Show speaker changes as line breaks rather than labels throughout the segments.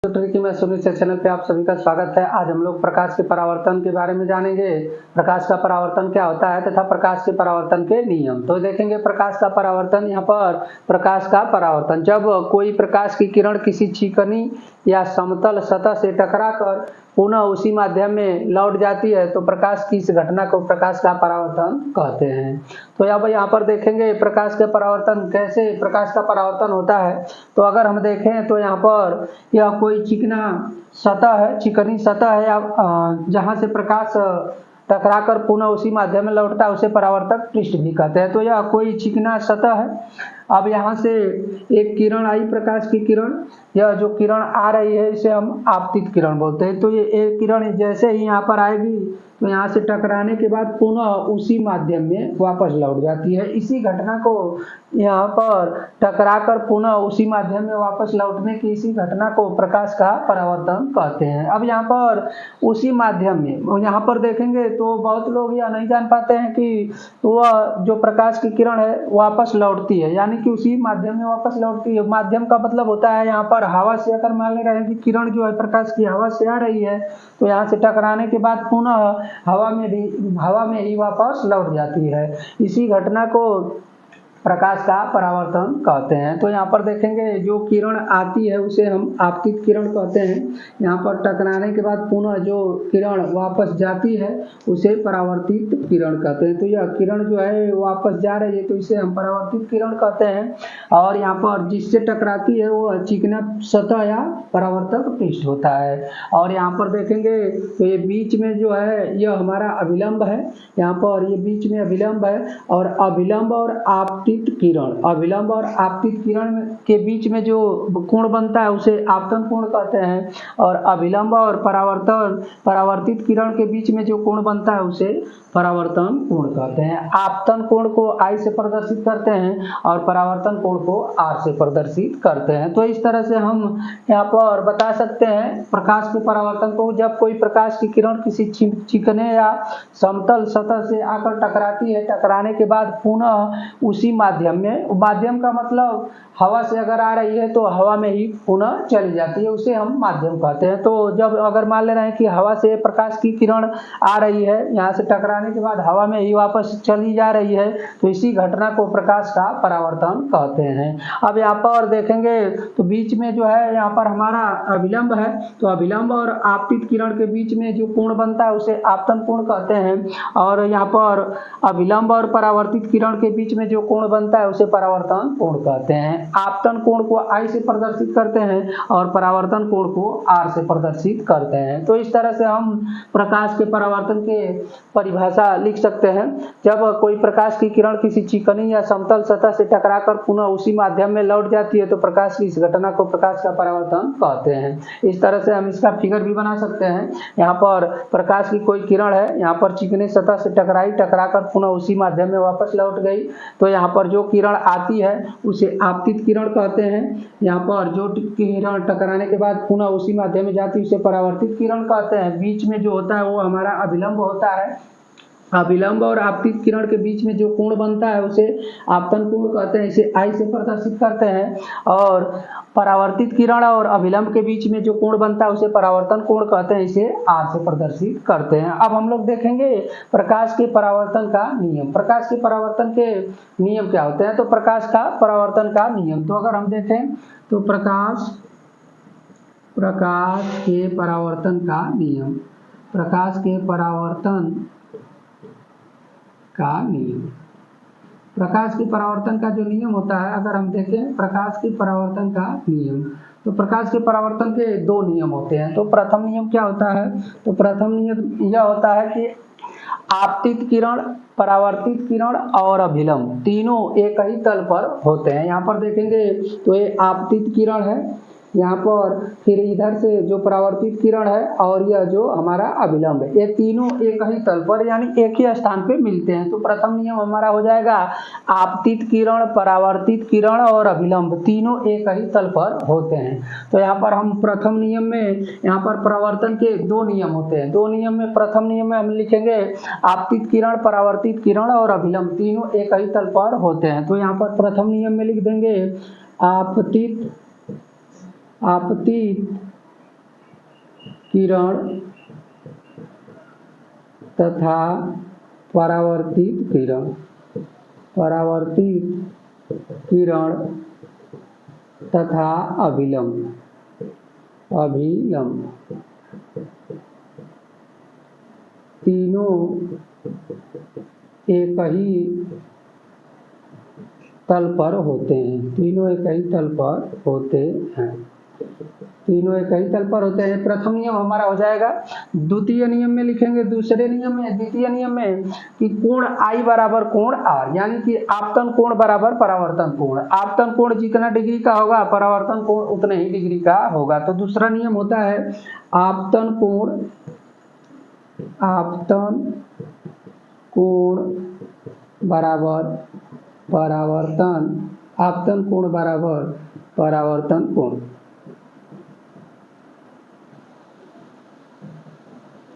Tricky में Sunil channel पे आप सभी का स्वागत है। आज हम लोग प्रकाश के परावर्तन के बारे में जानेंगे। प्रकाश का परावर्तन क्या होता है तथा प्रकाश के परावर्तन के नियम। तो देखेंगे प्रकाश का परावर्तन। यहाँ पर प्रकाश का परावर्तन, जब कोई प्रकाश की किरण किसी चिकनी या समतल सतह से टकराकर पुनः उसी माध्यम में लौट जाती है तो प्रकाश की इस घटना को प्रकाश का परावर्तन कहते हैं। तो यहाँ पर देखेंगे प्रकाश के परावर्तन, कैसे प्रकाश का परावर्तन होता है। तो अगर हम देखें तो यहाँ पर यह कोई चिकनी सतह है जहाँ से प्रकाश टकराकर पुनः उसी माध्यम में लौटता है, उसे परावर्तक पृष्ठ भी कहते हैं। तो यह कोई चिकना सतह है। अब यहाँ से एक किरण आई, प्रकाश की किरण, यह जो किरण आ रही है इसे हम आपतित किरण बोलते हैं। तो ये एक किरण जैसे ही यहाँ पर आएगी तो यहाँ से टकराने के बाद पुनः उसी माध्यम में वापस लौट जाती है। इसी घटना को यहाँ पर टकराकर पुनः उसी माध्यम में वापस लौटने की इसी घटना को प्रकाश का परावर्तन कहते हैं। अब यहाँ पर उसी माध्यम में यहाँ पर देखेंगे तो बहुत लोग यह नहीं जान पाते हैं कि वह जो प्रकाश की किरण है वापस लौटती है, यानी कि उसी माध्यम में वापस लौटती है। माध्यम का मतलब होता है यहाँ पर हवा से, अगर मान ले रहे हैं कि किरण जो है प्रकाश की हवा से आ रही है तो यहाँ से टकराने के बाद पुनः हवा में ही वापस लौट जाती है। इसी घटना को प्रकाश का परावर्तन कहते हैं। तो यहाँ पर देखेंगे जो किरण आती है उसे हम आपतित किरण कहते हैं। यहाँ पर टकराने के बाद पुनः जो किरण वापस जाती है उसे परावर्तित किरण कहते हैं। तो यह किरण जो है वापस जा रही है तो इसे हम परावर्तित किरण कहते हैं। और यहाँ पर जिससे टकराती है वो चिकना सतह या परावर्तक पृष्ठ होता है। और यहाँ पर देखेंगे तो ये बीच में जो है यह हमारा अभिलंब है। यहाँ पर ये बीच में अभिलंब है और अभिलंब और अभिलंब और आपतित किरण के बीच में जो कोण बनता है उसे आपतन कोण कहते हैं। और अभिलंब और परावर्तित किरण के बीच में जो कोण बनता है उसे परावर्तन कोण कहते हैं। आपतन कोण को I से प्रदर्शित करते हैं और परावर्तन कोण को R से प्रदर्शित करते हैं। तो इस तरह से हम यहाँ पर बता सकते हैं प्रकाश के परावर्तन को। जब कोई प्रकाश की किरण किसी चिकने या समतल सतह से आकर टकराती है, टकराने के बाद पुनः उसी माध्यम का मतलब हवा से अगर आ रही है तो हवा में ही पुनः चली जाती है, उसे हम माध्यम कहते हैं। तो जब अगर मान ले रहे हैं कि हवा से प्रकाश की किरण आ रही है, यहाँ से टकराने के बाद हवा में ही वापस चली जा रही है तो इसी घटना को प्रकाश का परावर्तन कहते हैं। अब यहाँ पर देखेंगे तो बीच में जो है यहाँ पर हमारा अभिलंब है। तो अभिलंब और आपतित किरण के बीच में जो कोण बनता है उसे आपतन कोण कहते हैं। और यहाँ पर अभिलंब और परावर्तित किरण के बीच में जो कोण बनता है उसे परावर्तन कोण कहते हैं। आपतन कोण को I से प्रदर्शित करते हैं और परावर्तन कोण को R से प्रदर्शित करते हैं। तो इस तरह से हम प्रकाश के परावर्तन के परिभाषा लिख सकते हैं। जब कोई प्रकाश की किरण किसी चिकनी या समतल सतह से टकराकर पुनः उसी माध्यम में लौट जाती है तो प्रकाश की इस घटना को प्रकाश का परावर्तन कहते हैं। इस तरह से हम इसका फिगर भी बना सकते हैं। यहाँ पर प्रकाश की कोई किरण है, यहाँ पर चिकनी सतह से टकराकर पुनः उसी माध्यम में वापस लौट गई तो यहाँ पर जो किरण आती है उसे आपतित किरण कहते हैं। यहाँ पर जो किरण टकराने के बाद पुनः उसी माध्यम में जाती है उसे परावर्तित किरण कहते हैं। बीच में जो होता है वो हमारा अभिलंब होता है। अभिलंब और आपतित किरण के बीच में जो कोण बनता है उसे आपतन कोण कहते हैं, इसे I से प्रदर्शित करते हैं। और परावर्तित किरण और अभिलंब के बीच में जो कोण बनता है उसे परावर्तन कोण कहते हैं, इसे R से प्रदर्शित करते हैं। अब हम लोग देखेंगे प्रकाश के परावर्तन का नियम। प्रकाश के परावर्तन के नियम क्या होते हैं। तो प्रकाश का परावर्तन का नियम, तो अगर हम देखें तो प्रकाश के परावर्तन का नियम, प्रकाश के परावर्तन का नियम, प्रकाश के परावर्तन का जो नियम होता है, अगर हम देखें प्रकाश के परावर्तन का नियम, तो प्रकाश के परावर्तन के दो नियम होते हैं। तो प्रथम नियम क्या होता है। तो प्रथम नियम यह होता है कि आपतित किरण, परावर्तित किरण और अभिलंब तीनों एक ही तल पर होते हैं। यहाँ पर देखेंगे तो ये आपतित किरण है, यहाँ पर फिर इधर से जो परावर्तित किरण है और यह जो हमारा अभिलंब है, ये तीनों एक ही तल पर यानी एक ही स्थान पे मिलते हैं। तो प्रथम नियम हमारा हो जाएगा आपतित किरण, परावर्तित किरण और अभिलंब तीनों एक ही तल पर होते हैं। तो यहाँ पर हम प्रथम नियम में यहाँ पर परावर्तन के दो नियम होते हैं। दो नियम में प्रथम नियम में हम लिखेंगे आपतित किरण, परावर्तित किरण और अभिलंब तीनों एक ही तल पर होते हैं। तो यहाँ पर प्रथम नियम में लिख देंगे आपतित किरण तथा परावर्तित किरण तथा अभिलंब तीनों एक ही तल पर होते हैं। प्रथम नियम हमारा हो जाएगा। द्वितीय नियम में लिखेंगे, द्वितीय नियम में कि कोण I बराबर कोण R, यानी कि आपतन कोण बराबर परावर्तन कोण। आपतन कोण जितना डिग्री का होगा परावर्तन कोण उतने ही डिग्री का होगा। तो दूसरा नियम होता है आपतन कोण बराबर परावर्तन कोण,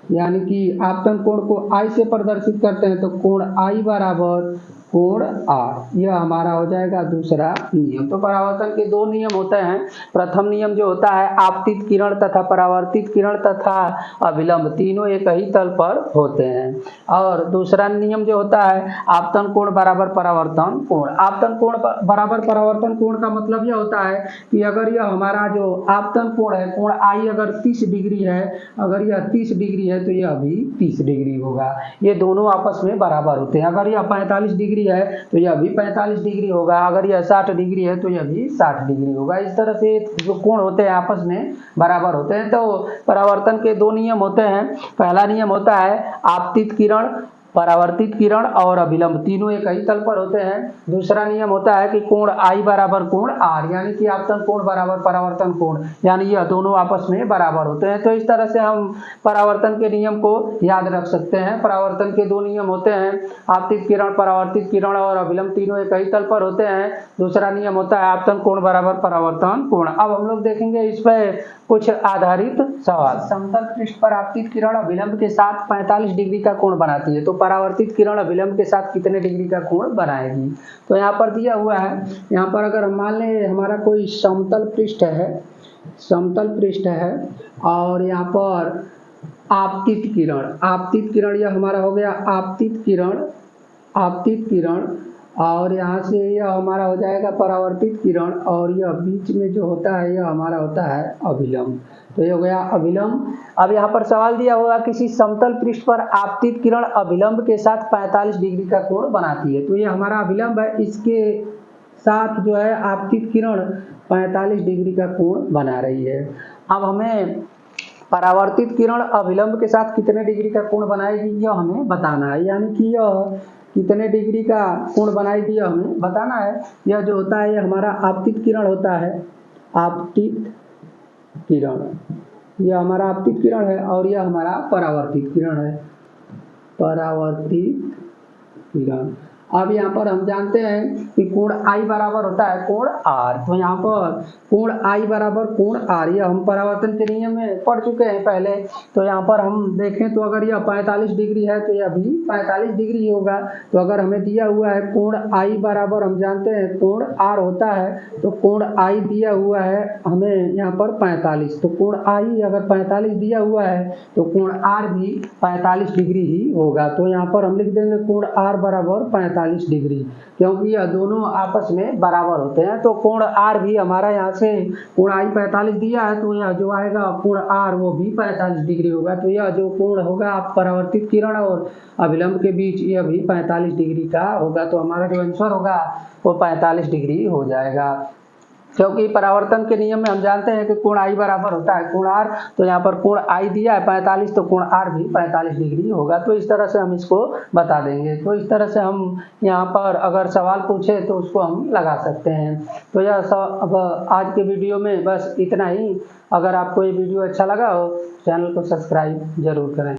यानी कि आपतन कोण को I से प्रदर्शित करते हैं तो कोण I बराबर कोण R, यह हमारा हो जाएगा दूसरा नियम। तो परावर्तन के दो नियम होते हैं। प्रथम नियम जो होता है आपतित किरण तथा परावर्तित किरण तथा अभिलंब तीनों एक ही तल पर होते हैं। और दूसरा नियम जो होता है आपतन कोण बराबर परावर्तन कोण। आपतन कोण बराबर परावर्तन कोण का मतलब यह होता है कि अगर यह हमारा जो आपतन कोण है, कोण I अगर 30 डिग्री है, अगर यह 30 डिग्री है तो यह भी 30 डिग्री होगा। ये दोनों आपस में बराबर होते हैं। अगर यह 45 डिग्री है तो यह भी 45 डिग्री होगा, अगर यह 60 डिग्री है तो यह भी 60 डिग्री होगा। इस तरह से जो कोण होते हैं आपस में बराबर होते हैं। तो परावर्तन के दो नियम होते हैं। पहला नियम होता है आपतित किरण, परावर्तित किरण और अभिलंब तीनों एक ही तल पर होते हैं। दूसरा नियम होता है कि कोण I बराबर कोण R, यानी कि आपतन कोण बराबर परावर्तन कोण, यानी यह दोनों आपस में बराबर होते हैं। तो इस तरह से हम परावर्तन के नियम को याद रख सकते हैं। परावर्तन के दो नियम होते हैं, आपतित किरण, परावर्तित किरण और अभिलंब तीनों एक ही तल पर होते हैं। दूसरा नियम होता है आपतन कोण बराबर परावर्तन कोण। अब हम लोग देखेंगे इस पर कुछ आधारित सवाल। समतल पृष्ठ पर आपतित किरण अभिलंब के साथ 45 डिग्री का कोण बनाती है, तो परावर्तित किरण अभिलंब के साथ कितने डिग्री का कोण बनाएगी। तो यहाँ पर दिया हुआ है, यहाँ पर अगर हम मान लें हमारा कोई समतल पृष्ठ है और यहाँ पर आपतित किरण यह हमारा हो गया आपतित किरण और यहाँ से यह हमारा हो जाएगा परावर्तित किरण और यह बीच में जो होता है यह हमारा होता है अभिलंब। तो ये हो गया अभिलंब। अब यहाँ पर सवाल दिया हुआ किसी समतल पृष्ठ पर आपतित किरण अभिलंब के साथ 45 डिग्री का कोण बनाती है। तो ये हमारा अभिलंब है, इसके साथ जो है आपतित किरण 45 डिग्री का कोण बना रही है। अब हमें परावर्तित किरण अभिलंब के साथ कितने डिग्री का कोण बनाएगी यह हमें बताना है, यानी कि यह कितने डिग्री का कोण बनाएगी यह हमें बताना है। यह जो होता है यह हमारा आपतित किरण होता है, आपतित किरण, यह हमारा आपतित किरण है और यह हमारा परावर्तित किरण है, परावर्तित किरण। अब यहाँ पर हम जानते हैं कि कोण I बराबर होता है कोण R। तो यहाँ पर कोण I बराबर कोण R, यह हम परावर्तन के नियम में पढ़ चुके हैं पहले। तो यहाँ पर हम देखें तो अगर यह 45 डिग्री है तो यह भी 45 डिग्री होगा। तो अगर हमें दिया हुआ है कोण I बराबर, हम जानते हैं कोण R होता है, तो कोण I दिया हुआ है हमें यहाँ पर 45, तो कोण I अगर 45 दिया हुआ है तो कोण R भी 45 डिग्री ही होगा। तो यहाँ पर हम लिख देंगे कोण R बराबर 45 डिग्री, क्योंकि यह दोनों आपस में बराबर होते हैं। तो कोण R भी हमारा यहाँ से कोण I 45 दिया है तो यह जो आएगा कोण R वो भी 45 डिग्री होगा। तो यह जो कोण होगा परावर्तित किरण और अभिलंब के बीच यह भी 45 डिग्री का होगा। तो हमारा जो आंसर होगा वो 45 डिग्री हो जाएगा, क्योंकि परावर्तन के नियम में हम जानते हैं कि कोण I बराबर होता है कोण R। तो यहाँ पर कोण I दिया है 45, तो कोण R भी 45 डिग्री होगा। तो इस तरह से हम इसको बता देंगे। तो इस तरह से हम यहाँ पर अगर सवाल पूछे तो उसको हम लगा सकते हैं। तो यह अब आज के वीडियो में बस इतना ही। अगर आपको ये वीडियो अच्छा लगा हो चैनल को सब्सक्राइब जरूर करें।